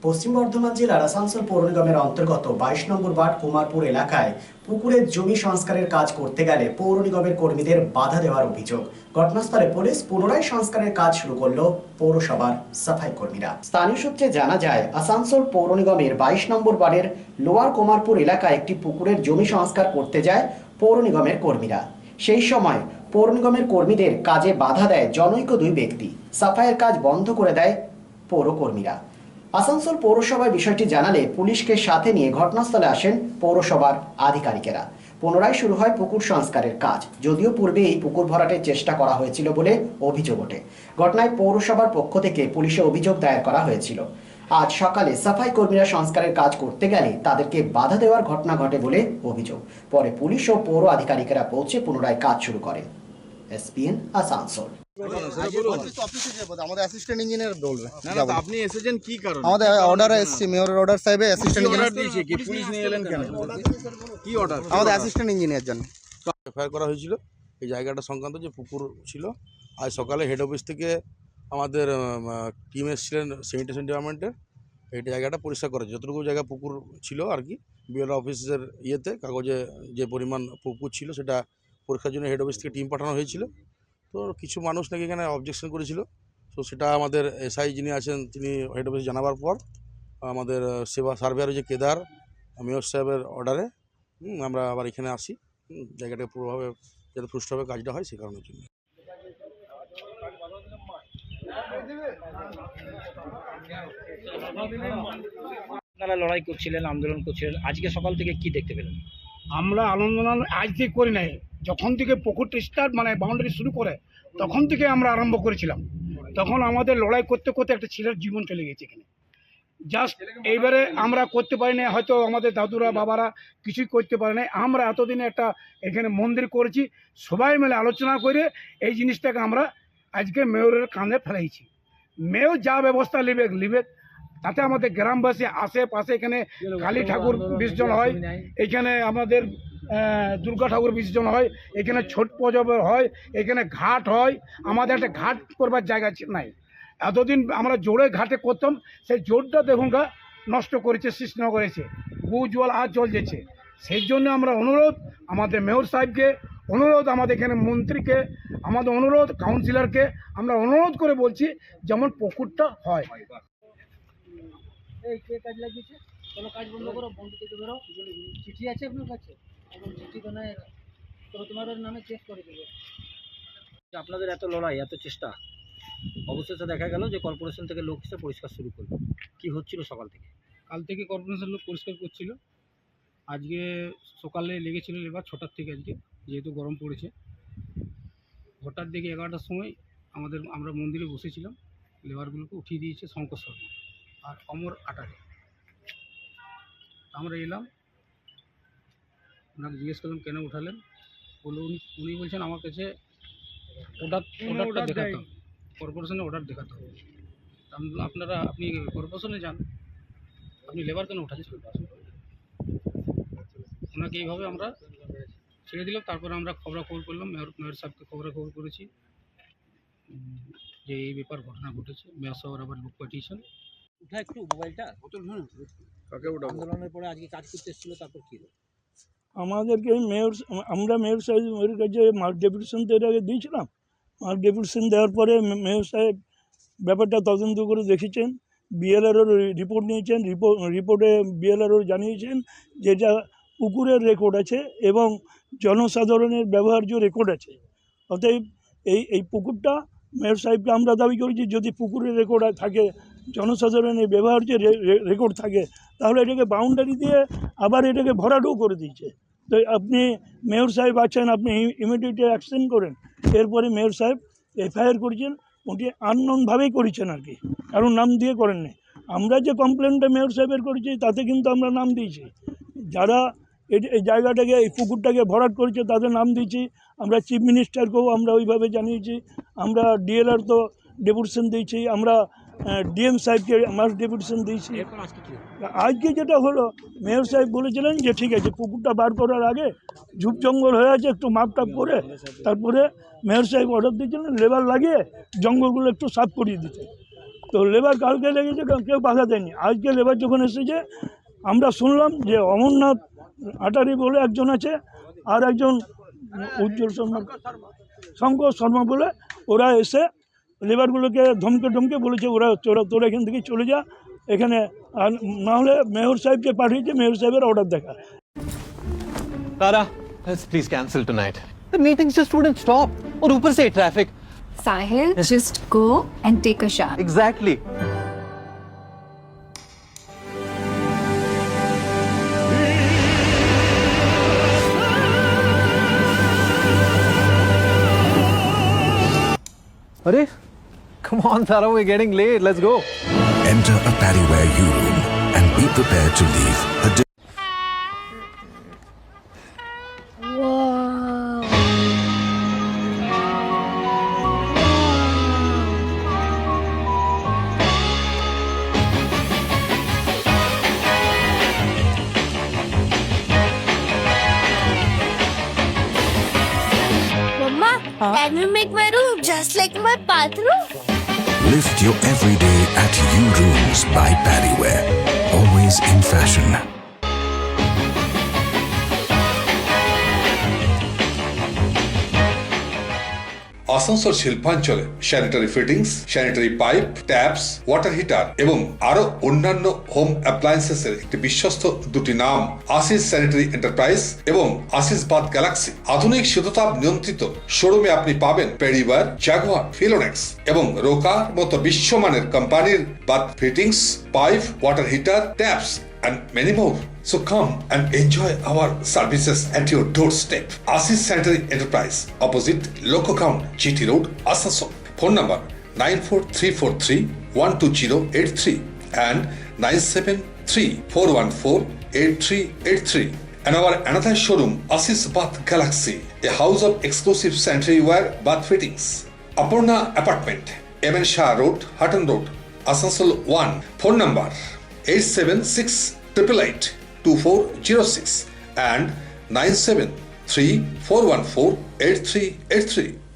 পশ্চিম বর্ধমান জেলার আসানসোল পৌর নিগমের অন্তর্গত 22 নম্বর ওয়ার্ড কুমারপুর এলাকায় পুকুরের জমি সংস্কারের কাজ করতে গেলে পৌর নিগমের কর্মীদের বাধা দেওয়ার অভিযোগ। ঘটনাস্থলে পুলিশ পুনরায় সংস্কারের কাজ শুরু করলো পৌরসভার সাফাই কর্মীরা। স্থানীয় সূত্রে জানা যায়, আসানসোল পৌর নিগমের 22 নম্বর ওয়ার্ডের লোয়ার কুমারপুর এলাকায় একটি পুকুরের জমি সংস্কার করতে যায় পৌর নিগমের কর্মীরা। সেই সময় পৌর নিগমের কর্মীদের কাজে বাধা দেয় জনৈক দুই ব্যক্তি। সাফাইয়ের কাজ বন্ধ করে দেয় পৌর কর্মীরা। আসানসোল পৌরসভায় বিষয়টি জানালে পুলিশকে সাথে নিয়ে ঘটনাস্থলে আসেন পৌরসভার আধিকারিকেরা। পুনরায় শুরু হয় পুকুর সংস্কারের কাজ। যদিও পূর্বে এই পুকুর ভরাটের চেষ্টা করা হয়েছিল বলে অভিযোগ ওঠে। ঘটনায় পৌরসভার পক্ষ থেকে পুলিশে অভিযোগ দায়ের করা হয়েছিল। আজ সকালে সাফাই কর্মীরা সংস্কারের কাজ করতে গেলে তাদেরকে বাধা দেওয়ার ঘটনা ঘটে বলে অভিযোগ। পরে পুলিশ ও পৌর আধিকারিকেরা পৌঁছে পুনরায় কাজ শুরু করেন। এসপিএন আসানসোল। আমাদের অ্যাসিস্ট্যান্ট ইঞ্জিনিয়ার বলবে। না আপনি এসেছেন কি কারণে? আমাদের অর্ডার এসেছে, মেয়রের অর্ডার সাহেবে অ্যাসিস্ট্যান্ট অর্ডার দিয়েছে কি? পুলিশ নিয়ে এলেন কেন? কি অর্ডার? আমাদের অ্যাসিস্ট্যান্ট ইঞ্জিনিয়ার জন্য এফআইআর করা হয়েছিল এই জায়গাটা সংক্রান্ত যে পুকুর ছিল। আজ সকালে হেড অফিস থেকে আমাদের টিম এসেছিলেন স্যানিটেশন ডিপার্টমেন্টের। এই জায়গাটা পরিষ্কার করা, যতটুকু জায়গা পুকুর ছিল আর কি, বিএলআর অফিসের ইয়েতে কাগজে যে পরিমাণ পুকুর ছিল সেটা পরীক্ষার জন্য হেড অফিস থেকে টিম পাঠানো হয়েছিল। তো কিছু মানুষ নাকি এখানে অবজেকশন করেছিল। তো সেটা আমাদের এসআই যিনি আছেন তিনি হেড অফিসে জানাবার পর আমাদের সেবা সার্ভেয়ার যে কেদার মেয়র সাহেবের অর্ডারে আমরা আবার এখানে আসি জায়গাটা পুরোভাবে যাতে সুষ্ঠুভাবে কাজটা হয় সে কারণের জন্য। আপনারা লড়াই করছিলেন, আন্দোলন করছিলেন, আজকে সকাল থেকে কি দেখতে পেলেন? আমরা আন্দোলন আজ থেকে করি নাই, যখন থেকে পুকুরটা স্টার্ট মানে বাউন্ডারি শুরু করে তখন থেকে আমরা আরম্ভ করেছিলাম। তখন আমাদের লড়াই করতে করতে একটা ছেলের জীবন চলে গেছে এখানে। জাস্ট এইবারে আমরা করতে পারি না, হয়তো আমাদের দাদুরা বাবারা কিছুই করতে পারে না। আমরা এতদিনে একটা এখানে মন্দির করেছি, সবাই মিলে আলোচনা করে এই জিনিসটাকে আমরা আজকে মেয়রের কাঁধে ফেলাইছি। মেয়র যা ব্যবস্থা নেবে তাতে আমাদের গ্রামবাসী আশেপাশে, এখানে কালী ঠাকুর বিসর্জন হয়, এখানে আমাদের দুর্গা ঠাকুর বিসর্জন হয়, এখানে ছট পুজো হয়, এখানে ঘাট হয়। আমাদের একটা ঘাট করবার জায়গা নাই। এতদিন আমরা জোরে ঘাটে করতাম, সেই জোরটা দেখুন নষ্ট করেছে, সৃষ্টি করেছে, বউ জল আর জল যেছে। সেই জন্য আমরা অনুরোধ আমাদের মেয়র সাহেবকে, অনুরোধ আমাদের এখানে মন্ত্রীকে, আমাদের অনুরোধ কাউন্সিলরকে, আমরা অনুরোধ করে বলছি যেমন পুকুরটা হয়। এই কে কাজ লাগিয়েছে? কোনো কাজ বন্ধ করো, বন্ধ থেকে বেরো। চিঠি আছে আপনার কাছে? এখন চিঠি তো নাই, তো তোমার নামে চেক করে দেবো। আপনাদের এত লড়াই, এত চেষ্টা, অবশেষে দেখা গেল যে কর্পোরেশন থেকে লোক এসে পরিষ্কার শুরু করলো। কি হচ্ছিল সকাল থেকে? কাল থেকে কর্পোরেশন লোক পরিষ্কার করছিল, আজকে সকালে লেগেছিল লেবার 6টার থেকে। আজকে যেহেতু গরম পড়েছে, হঠাৎ দেখে 11টার সময় আমরা মন্দিরে বসেছিলাম, লেবারগুলোকে উঠিয়ে দিয়েছে শঙ্কর শর্মা আর অমর আটারে। আমরা এলাম, ওনাকে জিজ্ঞেস করলাম কেন উঠালেন। বললো উনি বলছেন আমার কাছে অর্ডারটা দেখাতে হবে, কর্পোরেশনের অর্ডার দেখাতে হবে। আপনি কর্পোরেশনে যান, আপনি লেবার কেন উঠাচ্ছেন? ওনাকে এইভাবে আমরা ছেড়ে দিলাম। তারপরে আমরা খবরাখবর করলাম, মেয়র সাহেবকে খবরাখবর করেছি যে এই ব্যাপার ঘটনা ঘটেছে। মেয়র সাহেব আবার লোক পাঠিয়েছেন। উঠা একটু মোবাইলটা। আন্দোলনের পরে আজকে কাজ করতে এসেছিল, তারপর কি হলো? আমাদেরকে আমরা মেয়র সাহেবের কাছে মার্ক ডেপুটেশন তো এর আগে দিয়েছিলাম। মার্ক ডেপুটেশন দেওয়ার পরে মেয়র সাহেব ব্যাপারটা তদন্ত করে দেখেছেন, বিএলআরও রিপোর্ট নিয়েছেন। রিপোর্টে বিএলআরও জানিয়েছেন যেটা পুকুরের রেকর্ড আছে এবং জনসাধারণের ব্যবহার্য রেকর্ড আছে। অতএব এই পুকুরটা মেয়র সাহেবকে আমরা দাবি করেছি, যদি পুকুরের রেকর্ড থাকে, জনসাধারণের ব্যবহার্য রেকর্ড থাকে, তাহলে এটাকে বাউন্ডারি দিয়ে আবার এটাকে ভরাটও করে দিয়েছে। তো আপনি মেয়র সাহেব আছেন, আপনি ইমিডিয়েট অ্যাকশন করেন। এরপরে মেয়র সাহেব এফআইআর করেছেন, ওটি আননোনভাবেই করেছেন আর কি, কারণ নাম দিয়ে করেননি। আমরা যে কমপ্লেনটা মেয়র সাহেবের করেছি তাতে কিন্তু আমরা নাম দিয়েছি, যারা এই জায়গাটাকে, এই পুকুরটাকে ভরাট করেছে তাদের নাম দিয়েছি। আমরা চিফ মিনিস্টারকেও আমরা ওইভাবে জানিয়েছি, আমরা ডিএলআর তো ডেপুটেশন দিয়েছি, আমরা ডিএম সাহেবকে মাস ডেপুটেশন দিয়েছি। আজকে যেটা হলো, মেয়র সাহেব বলেছিলেন যে ঠিক আছে, পুকুরটা বার করার আগে ঝুপ জঙ্গল হয়ে আছে, একটু মাপটাপ করে তারপরে মেয়র সাহেব অর্ডার দিয়েছিলেন লেবার লাগিয়ে জঙ্গলগুলো একটু সাফ করিয়ে দিতে। তো লেবার কালকে লেগেছে, কেউ বাধা দেয়নি। আজকে লেবার যখন এসেছে আমরা শুনলাম যে অমরনাথ আটারি বলে একজন আছে, আর একজন উজ্জ্বল শর্মা, শঙ্কর শর্মা বলে, ওরা এসে লেবারগুলোকে ধমকে বলেছে তোরা এখান থেকে চলে যা, এখানে আর না হলে মেয়র সাহেবকে পাঠিয়েছে, মেয়র সাহেবের অর্ডার দেখা। Tara, let's please cancel tonight. The meetings just wouldn't stop. और ऊपर से traffic. Sahil, just go and take a shower. Exactly. Arey, come on, Tara, we're getting late. Let's go. Enter a Paddyware U-Room and be prepared to leave a Mama, can you make my room just like my bathroom? Lift your everyday at U-Rooms by Paddyware. Always in fashion. Asansol শিল্পাঞ্চলে sanitary fittings, sanitary pipe, taps, water heater এবং আরো অন্যান্য home অ্যাপ্লায়েন্সেসের একটি বিশ্বস্ত দুটি নাম Ashis sanitary enterprise এবং Ashis bath Galaxy. আধুনিক শীততাপ নিয়ন্ত্রিত শোরুমে আপনি পাবেন পেডিওয়ার, জাগুয়ার, ফিলোনেক্স এবং রোকার মতো বিশ্বমানের কোম্পানির bath fittings, pipe, water heater, taps and many more. So come and enjoy our services at your doorstep. Asis Sanitary Enterprise, opposite Loco Ground, GT Road, Asansol. Phone number 94343-12083 and 973-414-8383. And our another showroom, Asis Bath Galaxy, a house of exclusive sanitary ware bath fittings. Apurna Apartment, MN Shah Road, Hutton Road, Asansol 1. Phone number 876-888-2406 and 973-414-8383.